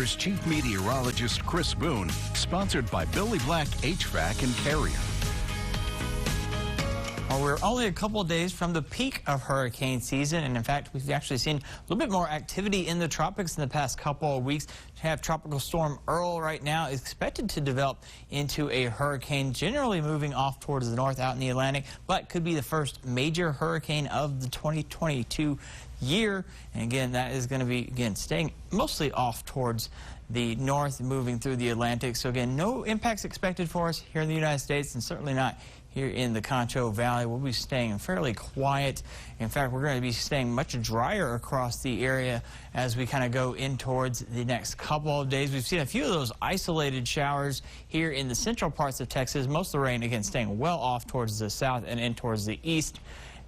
Here's Chief Meteorologist Chris Boone, sponsored by Billy Black HVAC and Carrier. Well, we're only a couple of days from the peak of hurricane season, and in fact, we've actually seen a little bit more activity in the tropics in the past couple of weeks. We have Tropical Storm Earl right now is expected to develop into a hurricane, generally moving off towards the north out in the Atlantic, but could be the first major hurricane of the 2022 year. And again, that is going to be, again, staying mostly off towards the north, moving through the Atlantic. So again, no impacts expected for us here in the United States, and certainly not here in the Concho Valley. We'll be staying fairly quiet. In fact, we're going to be staying much drier across the area as we kind of go in towards the next couple of days. We've seen a few of those isolated showers here in the central parts of Texas. Most of the rain, again, staying well off towards the south and in towards the east.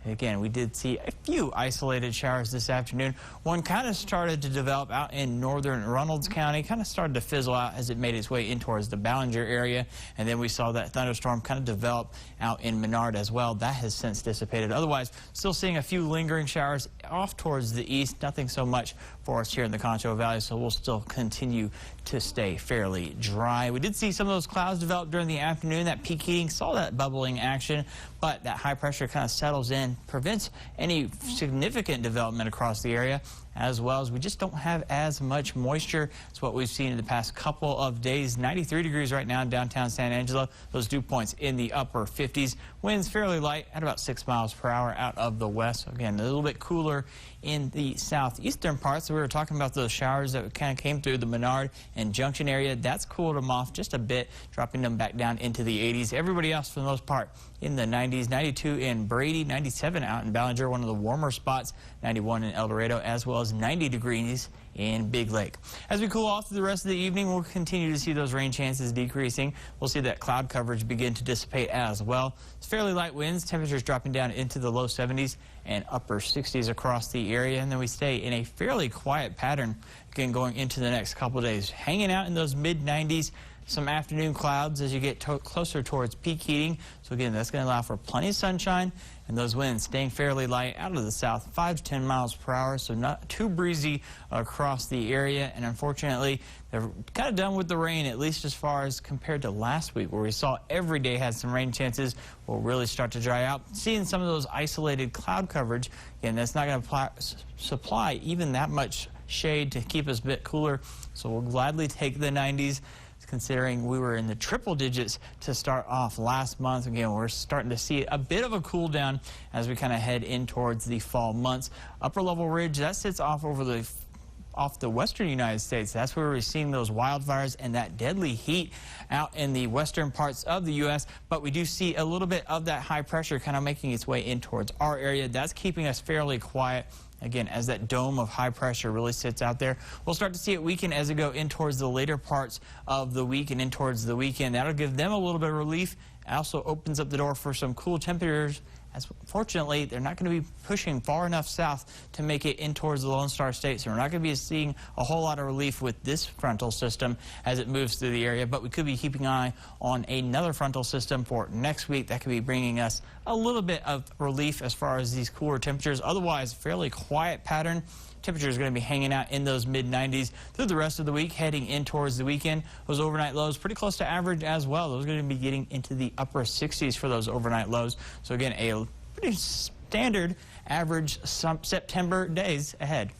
Again, we did see a few isolated showers this afternoon. One kind of started to develop out in northern Reynolds County, kind of started to fizzle out as it made its way in towards the Ballinger area. And then we saw that thunderstorm kind of develop out in Menard as well. That has since dissipated. Otherwise, still seeing a few lingering showers off towards the east. Nothing so much for us here in the Concho Valley, so we'll still continue to stay fairly dry. We did see some of those clouds develop during the afternoon. That peak heating saw that bubbling action, but that high pressure kind of settles in, prevents any significant development across the area, as well as we just don't have as much moisture as what we've seen in the past couple of days. 93 degrees right now in downtown San Angelo. Those dew points in the upper 50s. Winds fairly light at about 6 miles per hour out of the west. Again, a little bit cooler in the southeastern parts. So we were talking about those showers that kind of came through the Menard and Junction area. That's cooled them off just a bit, dropping them back down into the 80s. Everybody else, for the most part, in the 90s. 92 in Brady, 97 out in Ballinger, one of the warmer spots, 91 in El Dorado, as well as 90 degrees in Big Lake. As we cool off through the rest of the evening, we'll continue to see those rain chances decreasing. We'll see that cloud coverage begin to dissipate as well. It's fairly light winds, temperatures dropping down into the low 70s and upper 60s across the area. And then we stay in a fairly quiet pattern, again, going into the next couple of days, hanging out in those mid 90s. Some afternoon clouds as you get closer towards peak heating. So again, that's going to allow for plenty of sunshine, and those winds staying fairly light out of the south, 5 to 10 miles per hour, so not too breezy across the area. And unfortunately, they're kind of done with the rain, at least as far as compared to last week, where we saw every day had some rain chances. Will really start to dry out. Seeing some of those isolated cloud coverage, again, that's not going to supply even that much shade to keep us a bit cooler. So we'll gladly take the 90s. Considering we were in the triple digits to start off last month. Again, we're starting to see a bit of a cool down as we kind of head in towards the fall months. Upper level ridge, that sits off the western United States. That's where we're seeing those wildfires and that deadly heat out in the western parts of the U.S. But we do see a little bit of that high pressure kind of making its way in towards our area. That's keeping us fairly quiet. Again, as that dome of high pressure really sits out there. We'll start to see it weaken as we go in towards the later parts of the week and in towards the weekend. That'll give them a little bit of relief. It also opens up the door for some cool temperatures, as fortunately they're not going to be pushing far enough south to make it in towards the Lone Star State. So we're not going to be seeing a whole lot of relief with this frontal system as it moves through the area, but we could be keeping an eye on another frontal system for next week that could be bringing us a little bit of relief as far as these cooler temperatures. Otherwise, fairly quiet pattern. Temperatures are going to be hanging out in those mid-90s through the rest of the week, heading in towards the weekend. Those overnight lows pretty close to average as well. Those are going to be getting into the upper 60s for those overnight lows. So again, a pretty standard average September days ahead.